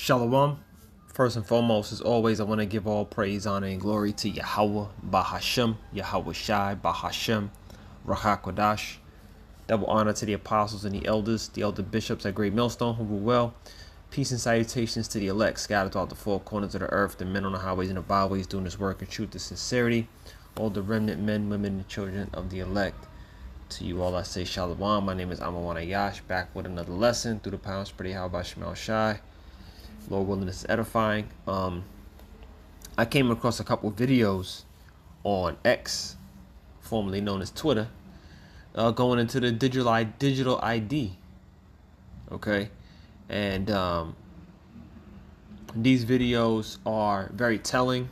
Shalom. First and foremost, as always, I want to give all praise, honor, and glory to Yahawah, Bahasham, Yahawashi, Bahasham, Rahakodash. Double honor to the apostles and the elder bishops at Great Millstone who rule well. Peace and salutations to the elect scattered throughout the four corners of the earth, the men on the highways and the byways doing this work in truth and sincerity. All the remnant men, women, and children of the elect. To you all I say Shalom. My name is Ahmawan Ahyash, back with another lesson through the power and spirit of Yahawah. Lord willing, this is edifying. I came across a couple videos on X, formerly known as Twitter, going into the digital ID. Okay, and these videos are very telling.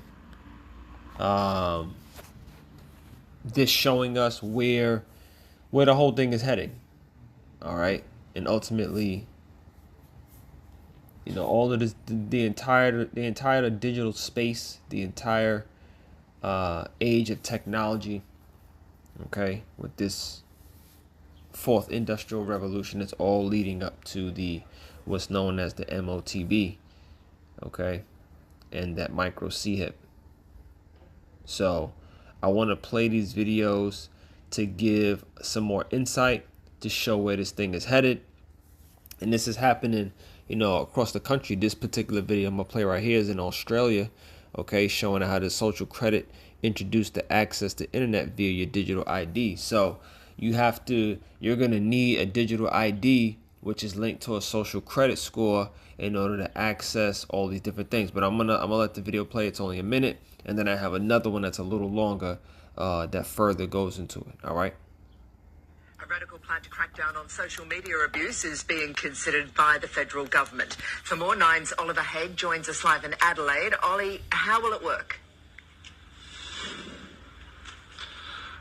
This showing us where the whole thing is heading. All right, and ultimately, you know, all of this, the entire digital space, the entire age of technology, okay, with this fourth industrial revolution, it's all leading up to the what's known as the MOTB, okay, and that micro C-hip. So I want to play these videos to give some more insight, to show where this thing is headed. And this is happening, you know, across the country. This particular video I'm gonna play right here is in Australia, okay, showing how the social credit introduced the access to internet via your digital ID. So you're gonna need a digital ID which is linked to a social credit score in order to access all these different things. But I'm gonna let the video play. It's only a minute, and then I have another one that's a little longer that further goes into it. All right. A radical plan to crack down on social media abuse is being considered by the federal government. For more, Nine's Oliver Haig joins us live in Adelaide. Ollie, how will it work?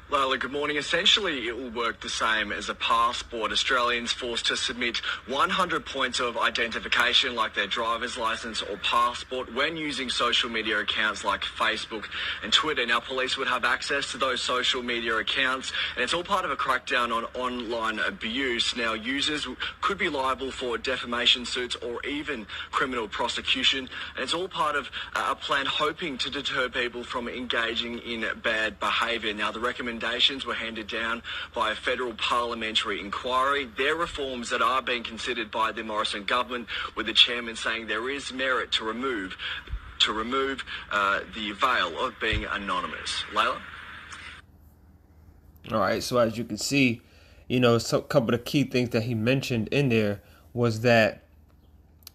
Lila, good morning. Essentially, it will work the same as a passport. Australians forced to submit 100 points of identification, like their driver's licence or passport, when using social media accounts like Facebook and Twitter. Now, police would have access to those social media accounts, and it's all part of a crackdown on online abuse. Now, users could be liable for defamation suits or even criminal prosecution, and it's all part of a plan hoping to deter people from engaging in bad behaviour. Now, the recommendations were handed down by a federal parliamentary inquiry. They're reforms that are being considered by the Morrison government, with the chairman saying there is merit to remove the veil of being anonymous. Layla? All right, so as you can see, you know, a couple of key things that he mentioned in there was that,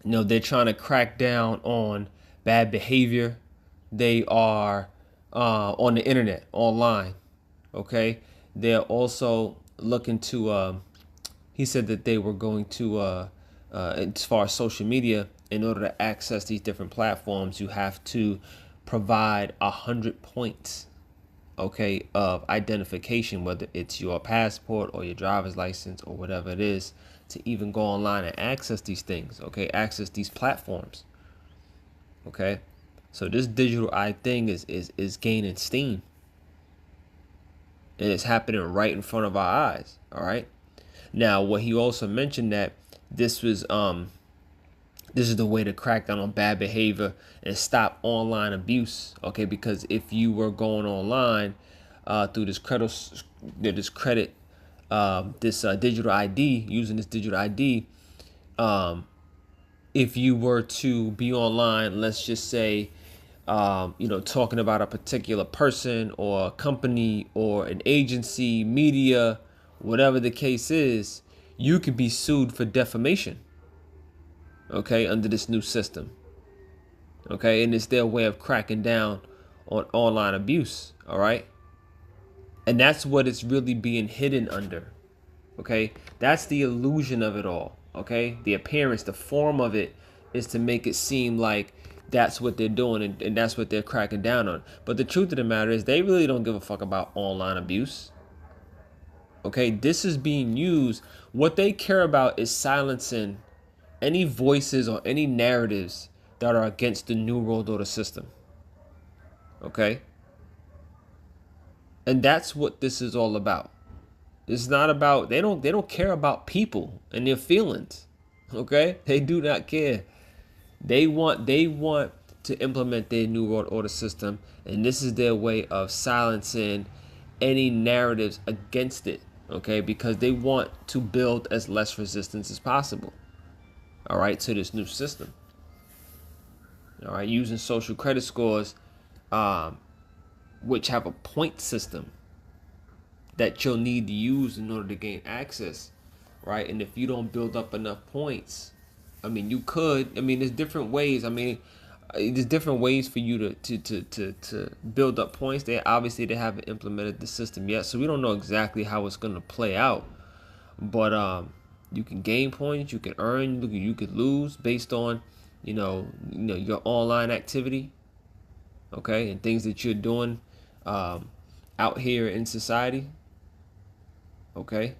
you know, they're trying to crack down on bad behavior. They are on the internet, online. Okay, they're also looking to, he said that they were going to, as far as social media, in order to access these different platforms, you have to provide 100 points, okay, of identification, whether it's your passport or your driver's license or whatever it is, to even go online and access these things, okay, access these platforms, okay. So this digital ID thing is gaining steam. And it's happening right in front of our eyes. All right. Now, what he also mentioned that this is the way to crack down on bad behavior and stop online abuse. Okay, because if you were going online through this digital ID, using this digital ID, if you were to be online, let's just say, you know, talking about a particular person or a company or an agency, media, whatever the case is, you could be sued for defamation, okay, under this new system, okay, and it's their way of cracking down on online abuse, all right, and that's what it's really being hidden under, okay, that's the illusion of it all, okay, the appearance, the form of it is to make it seem like that's what they're doing, and that's what they're cracking down on. But the truth of the matter is they really don't give a fuck about online abuse. Okay, this is being used. What they care about is silencing any voices or any narratives that are against the New World Order system. Okay? And that's what this is all about. It's not about, they don't care about people and their feelings. Okay? They do not care. They want to implement their new world order system, and this is their way of silencing any narratives against it. Okay, because they want to build as less resistance as possible. All right, to this new system. All right, using social credit scores, which have a point system that you'll need to use in order to gain access, right? And if you don't build up enough points, I mean, you could. I mean, there's different ways. I mean, there's different ways for you to build up points. They haven't implemented the system yet, so we don't know exactly how it's going to play out. But you can gain points, you can earn, you could lose based on your online activity, okay, and things that you're doing out here in society. Okay.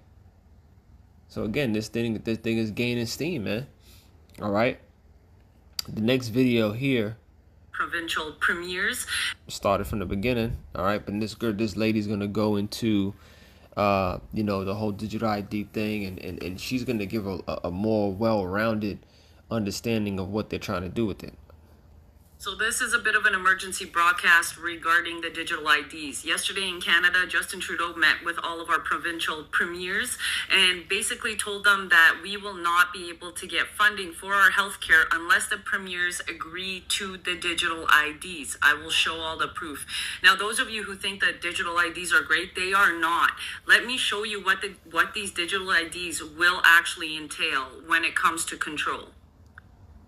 So again, this thing is gaining steam, man. All right. The next video here. Provincial premiers. Started from the beginning. All right, but this lady's gonna go into, the whole digital ID thing, and she's gonna give a more well-rounded understanding of what they're trying to do with it. So this is a bit of an emergency broadcast regarding the digital IDs. Yesterday in Canada, Justin Trudeau met with all of our provincial premiers and basically told them that we will not be able to get funding for our healthcare unless the premiers agree to the digital IDs. I will show all the proof. Now, those of you who think that digital IDs are great, they are not. Let me show you what these digital IDs will actually entail when it comes to control.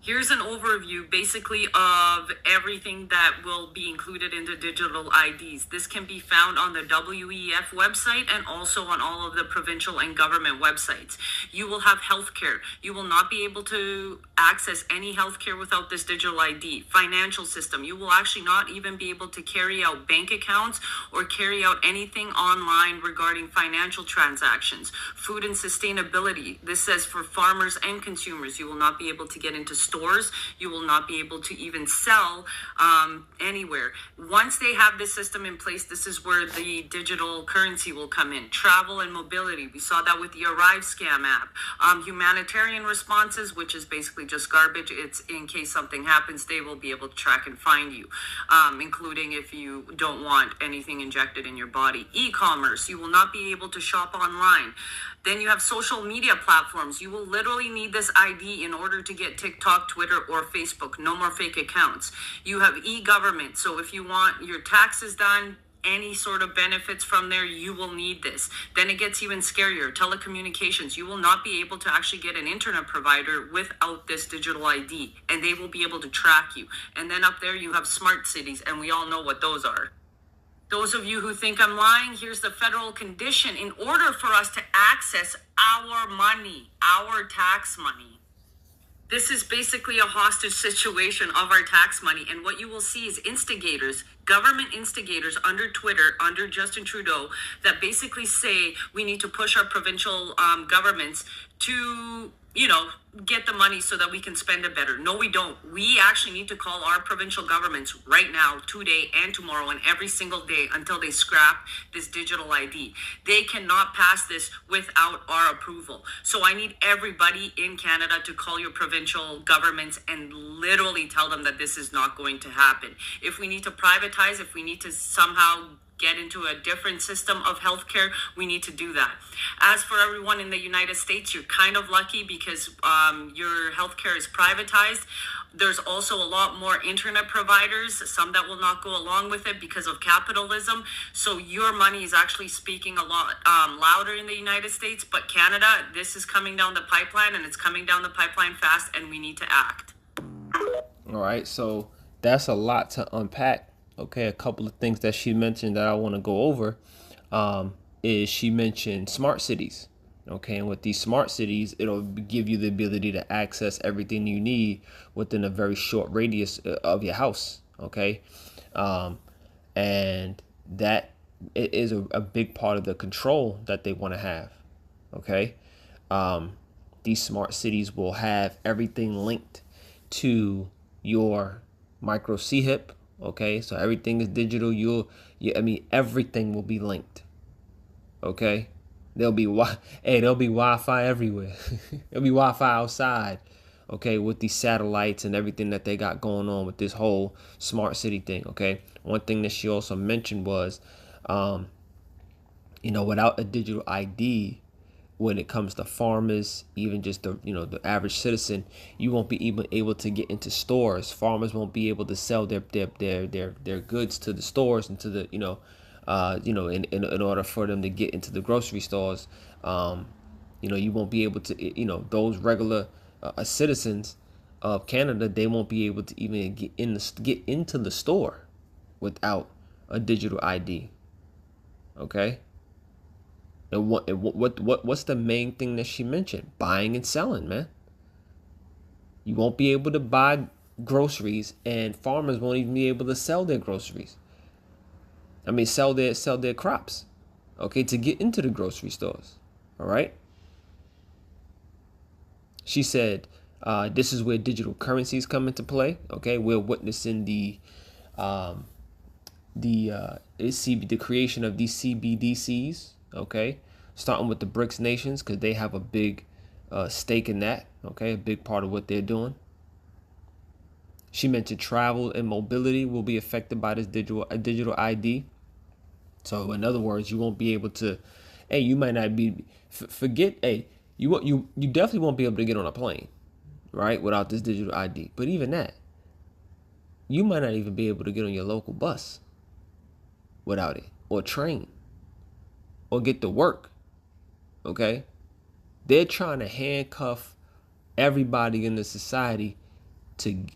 Here's an overview basically of everything that will be included in the digital IDs. This can be found on the WEF website and also on all of the provincial and government websites. You will have healthcare. You will not be able to access any healthcare without this digital ID. Financial system. You will actually not even be able to carry out bank accounts or carry out anything online regarding financial transactions. Food and sustainability. This says for farmers and consumers, you will not be able to get into stores. You will not be able to even sell anywhere. Once they have this system in place, this is where the digital currency will come in. Travel and mobility. We saw that with the Arrive scam app. Humanitarian responses, which is basically just garbage. It's in case something happens, they will be able to track and find you, including if you don't want anything injected in your body. E-commerce. You will not be able to shop online. Then you have social media platforms. You will literally need this ID in order to get TikTok, Twitter, or Facebook. No more fake accounts. You have e-government. So if you want your taxes done, any sort of benefits from there, you will need this. Then it gets even scarier. Telecommunications. You will not be able to actually get an internet provider without this digital ID, and they will be able to track you. And then up there you have smart cities, and we all know what those are. Those of you who think I'm lying, here's the federal condition. In order for us to access our money, our tax money, this is basically a hostage situation of our tax money. And what you will see is instigators, government instigators under Twitter, under Justin Trudeau, that basically say we need to push our provincial governments to, get the money so that we can spend it better. No, we don't. We actually need to call our provincial governments right now, today and tomorrow, and every single day until they scrap this digital ID. They cannot pass this without our approval. So I need everybody in Canada to call your provincial governments and literally tell them that this is not going to happen. If we need to privatize, if we need to somehow get into a different system of healthcare, we need to do that. As for everyone in the United States, you're kind of lucky because your healthcare is privatized. There's also a lot more internet providers, some that will not go along with it because of capitalism. So your money is actually speaking a lot louder in the United States. But Canada, this is coming down the pipeline, and it's coming down the pipeline fast, and we need to act. All right, so that's a lot to unpack. Okay, a couple of things that she mentioned that I want to go over is she mentioned smart cities. Okay, and with these smart cities, it'll give you the ability to access everything you need within a very short radius of your house. Okay, and that is a big part of the control that they want to have. Okay, these smart cities will have everything linked to your micro C-hip. Okay, so everything is digital. Everything will be linked. Okay, there'll be Wi-Fi everywhere. There'll be Wi-Fi outside. okay, with these satellites and everything that they got going on with this whole smart city thing, okay? One thing that she also mentioned was, without a digital ID, when it comes to farmers, even just the average citizen, you won't be even able to get into stores. Farmers won't be able to sell their goods to the stores and to the in order for them to get into the grocery stores. You won't be able to, those regular citizens of Canada, they won't be able to even get into the store without a digital ID. Okay. And what's the main thing that she mentioned? Buying and selling, man. You won't be able to buy groceries, and farmers won't even be able to sell their groceries. I mean, sell their crops, okay, to get into the grocery stores. All right. She said, this is where digital currencies come into play. Okay, we're witnessing the creation of these CBDCs. Okay, starting with the BRICS nations, because they have a big stake in that. Okay, a big part of what they're doing. She mentioned travel and mobility will be affected by this digital ID. So in other words, you won't be able to. Hey, you might not be. Forget. Hey, you definitely won't be able to get on a plane, right, without this digital ID. But even that, you might not even be able to get on your local bus without it, or train, or get to work. Okay, they're trying to handcuff everybody in the society to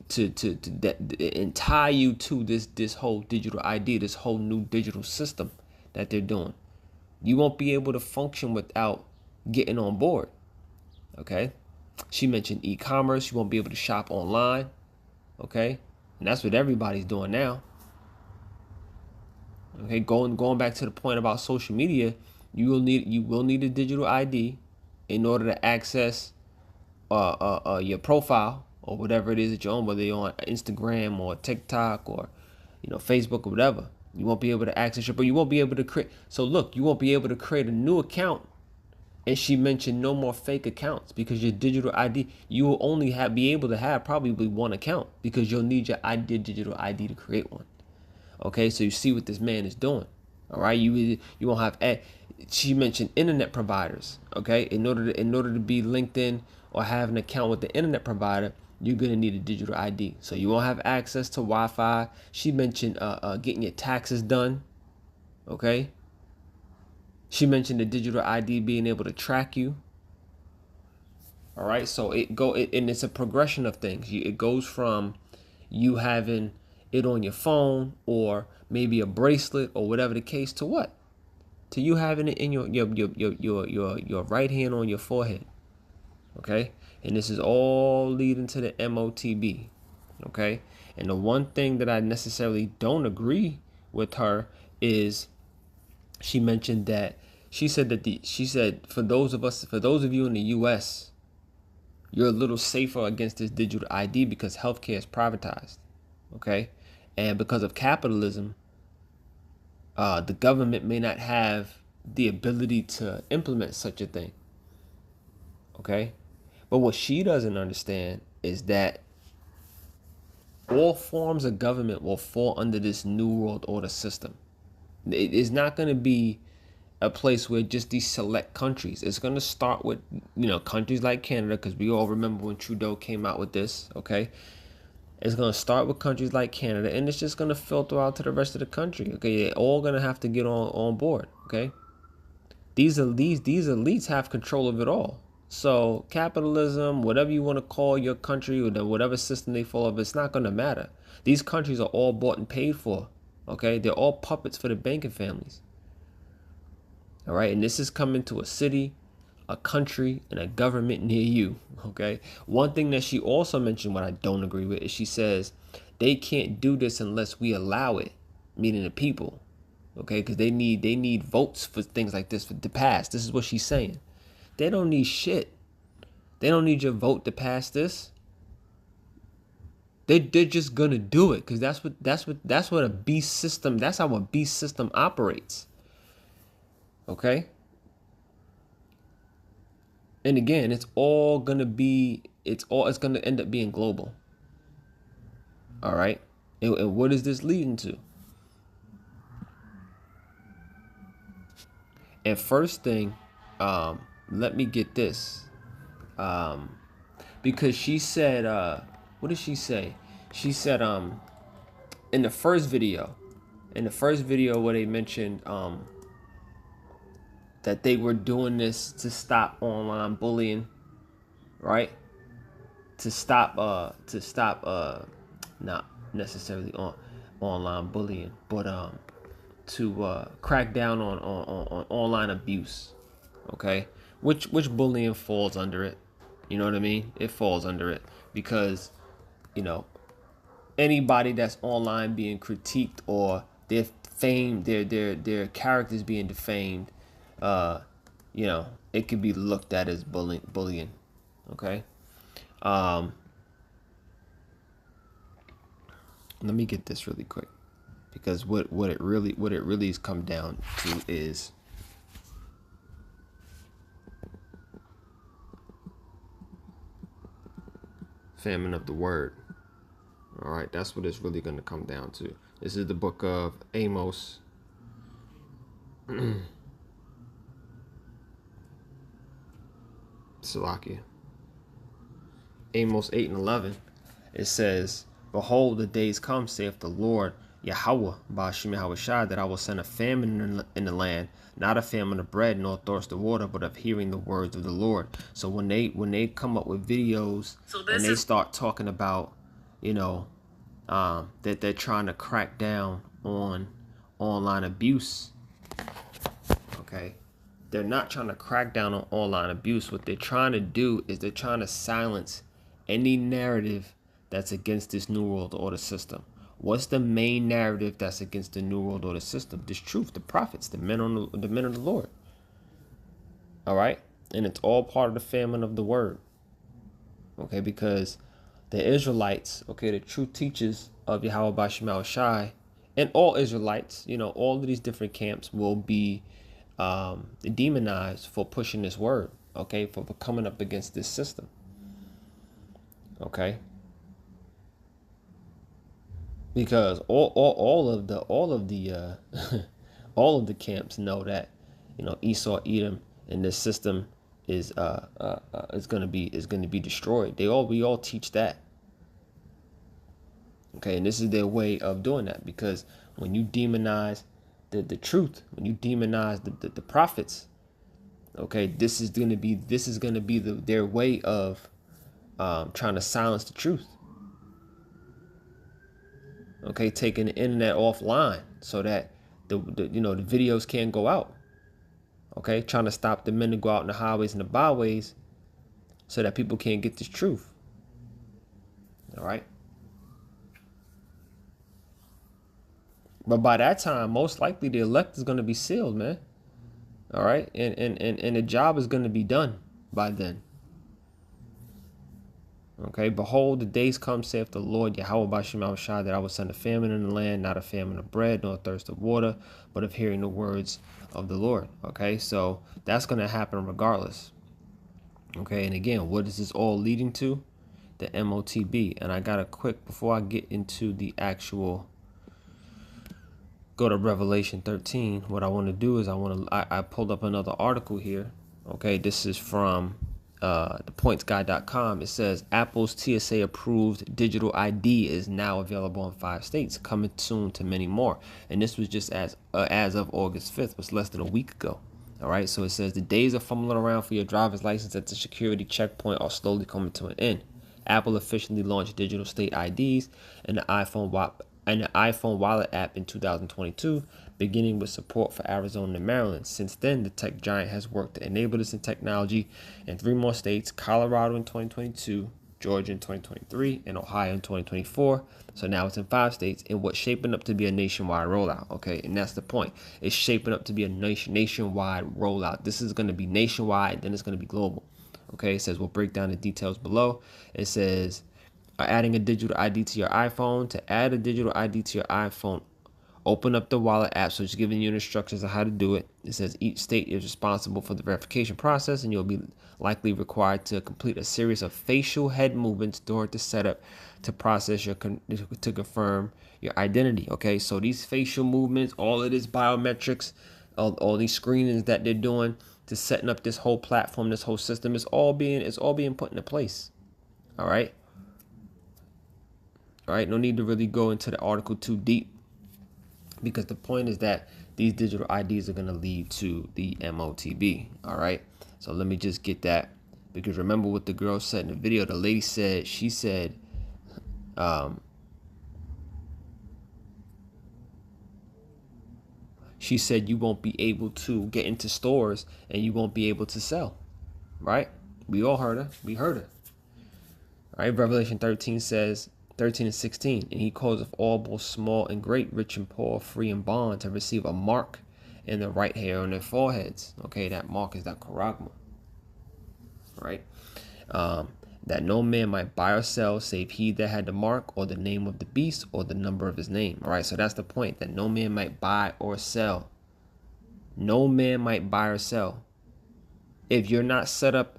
and tie you to this whole digital ID, this whole new digital system that they're doing. You won't be able to function without getting on board. Okay, she mentioned e-commerce. You won't be able to shop online. Okay, and that's what everybody's doing now. Okay, going back to the point about social media, you will need a digital ID in order to access your profile or whatever it is that you're on, whether you're on Instagram or TikTok or Facebook or whatever. You won't be able to access it, but you won't be able to create. So look, you won't be able to create a new account. And she mentioned no more fake accounts, because your digital ID, you will only be able to have probably one account, because you'll need your digital ID to create one. Okay, so you see what this man is doing. All right, you won't have. She mentioned internet providers. Okay, in order to be linked in or have an account with the internet provider, you're gonna need a digital ID. So you won't have access to Wi-Fi. She mentioned getting your taxes done. Okay. She mentioned the digital ID being able to track you. All right, so and it's a progression of things. It goes from you having it on your phone or maybe a bracelet or whatever the case, to what? To you having it in your right hand on your forehead. Okay, and this is all leading to the MOTB. Okay, and the one thing that I necessarily don't agree with her is, she mentioned that she said for those of you in the US, you're a little safer against this digital ID because healthcare is privatized. Okay, and because of capitalism, the government may not have the ability to implement such a thing. Okay, but what she doesn't understand is that all forms of government will fall under this new world order system. It is not going to be a place where just these select countries. It's going to start with, countries like Canada, because we all remember when Trudeau came out with this. Okay, it's going to start with countries like Canada, and it's just going to filter out to the rest of the country. Okay, they're all going to have to get on board. Okay, these elites have control of it all. So capitalism, whatever you want to call your country, or whatever system they follow, it's not going to matter. These countries are all bought and paid for. Okay, they're all puppets for the banking families. All right, and this is coming to a city, a country, and a government near you. Okay, one thing that she also mentioned, what I don't agree with, is she says they can't do this unless we allow it, meaning the people. Okay, because they need votes for things like this to pass. This is what she's saying. They don't need shit. They don't need your vote to pass this. They're just gonna do it because that's what a beast system. That's how a beast system operates. Okay. And again, it's gonna end up being global. All right. And what is this leading to? And first thing, let me get this. Because she said, what did she say? She said, in the first video where they mentioned that they were doing this to stop online bullying, right? To stop not necessarily online bullying, but to crack down on online abuse. Okay, which bullying falls under it. You know what I mean? It falls under it because, you know, anybody that's online being critiqued or their fame, their characters being defamed, you know, it could be looked at as bullying. Okay. Let me get this really quick, because what it really has come down to is famine of the word. All right, that's what it's really going to come down to. This is the book of Amos. Salakia. Amos 8:11. It says, "Behold, the days come, saith the Lord Yahawah, Ba'ashim Yahawashi, that I will send a famine in the land, not a famine of bread nor thirst of water, but of hearing the words of the Lord." So when they come up with videos and they start talking about, you know, that they're trying to crack down on online abuse, okay, they're not trying to crack down on online abuse. What they're trying to do is they're trying to silence any narrative that's against this New World Order system. What's the main narrative that's against the New World Order system? This truth, the prophets, the men of the Lord. All right, and it's all part of the famine of the word. Okay, because the Israelites, okay, the true teachers of Yahweh Ba'ashim Yahawashi, and all Israelites, you know, all of these different camps will be demonized for pushing this word. Okay, for coming up against this system. Okay. Because all of the all of the camps know that, you know, Esau, Edom, and this system is gonna be destroyed. We all teach that. Okay, and this is their way of doing that, because when you demonize the truth, when you demonize the prophets, okay, this is gonna be their way of trying to silence the truth. Okay, taking the internet offline so that the videos can't go out. Okay, trying to stop the men to go out in the highways and the byways so that people can't get this truth. All right. But by that time, most likely the elect is going to be sealed, man. All right, and the job is going to be done by then. Okay, behold, the days come, saith the Lord Yahweh Ba'ashim Yahawashi, that I will send a famine in the land, not a famine of bread, nor a thirst of water, but of hearing the words of the Lord. Okay, so that's going to happen regardless. Okay, and again, what is this all leading to? The MOTB. And I got a quick, before I get into the actual, go to Revelation 13, what I want to do is I pulled up another article here. Okay, this is from thepointsguy.com. It says Apple's TSA approved digital ID is now available in 5 states, coming soon to many more. And this was just as of August 5th, was less than a week ago. All right, so it says the days of fumbling around for your driver's license at the security checkpoint are slowly coming to an end. Apple officially launched digital state IDs and the iPhone Wallet app in 2022, beginning with support for Arizona and Maryland. Since then, the tech giant has worked to enable this in technology in 3 more states: Colorado in 2022, Georgia in 2023, and Ohio in 2024. So now it's in 5 states in what's shaping up to be a nationwide rollout. Okay, and that's the point. It's shaping up to be a nationwide rollout. This is going to be nationwide, then it's going to be global. Okay, it says we'll break down the details below. It says adding a digital ID to your iPhone. To add a digital ID to your iPhone, Open up the wallet app. So it's giving you instructions on how to do it. It says each state is responsible for the verification process, and you'll be likely required to complete a series of facial head movements during the setup to process to confirm your identity. Okay, so these facial movements, all of this biometrics, all these screenings that they're doing to setting up this whole platform, this whole system, is all being put into place. All right. All right. No need to really go into the article too deep, because the point is that these digital IDs are going to lead to the MOTB. All right. So let me just get that, because remember what the girl said in the video. The lady said, she said you won't be able to get into stores and you won't be able to sell. Right? We all heard her. We heard her. All right. Revelation 13 says, 13 and 16, and he calls of all, both small and great, rich and poor, free and bond, to receive a mark in the right hair on their foreheads. Okay, that mark is that charagma. Right? That no man might buy or sell save he that had the mark, or the name of the beast, or the number of his name. All right, so that's the point, that no man might buy or sell. No man might buy or sell. If you're not set up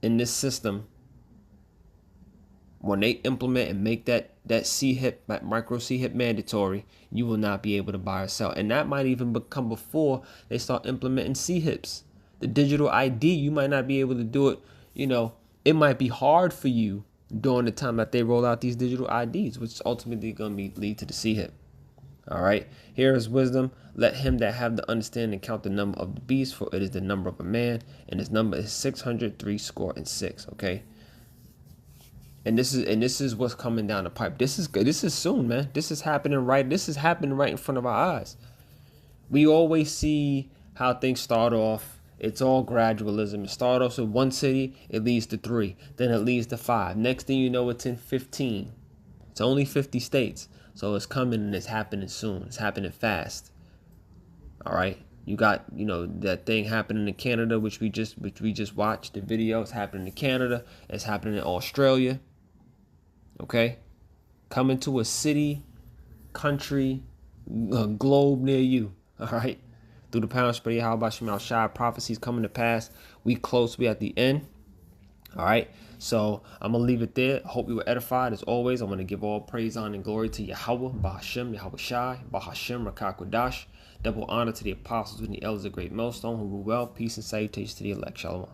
in this system, when they implement and make that C-HIP, micro C-HIP mandatory, you will not be able to buy or sell. And that might even become before they start implementing C-HIPs. The digital ID, you might not be able to do it. You know, it might be hard for you during the time that they roll out these digital IDs, which is ultimately going to lead to the C-HIP. All right. Here is wisdom. Let him that have the understanding count the number of the beast, for it is the number of a man, and his number is 603 Okay. And this is what's coming down the pipe. This is soon, man. This is happening right in front of our eyes. We always see how things start off. It's all gradualism. It starts off with one city, it leads to 3, then it leads to 5. Next thing you know, it's in 15. It's only 50 states. So it's coming, and it's happening soon. It's happening fast. All right. You got, that thing happening in Canada, which we just watched the video. It's happening in Canada. It's happening in Australia. Okay, coming to a city, country, globe near you. All right, through the power spread Yahawashi prophecies coming to pass. We close. We at the end. All right, so I'm gonna leave it there. Hope you were edified. As always, I'm gonna give all praise, honor, and glory to Yahweh, Bahashem, Yahawashi, Bahashem, Rakakwadash. Double honor to the apostles and the elders of great Millstone who rule well. Peace and salutations to the elect. Shalom.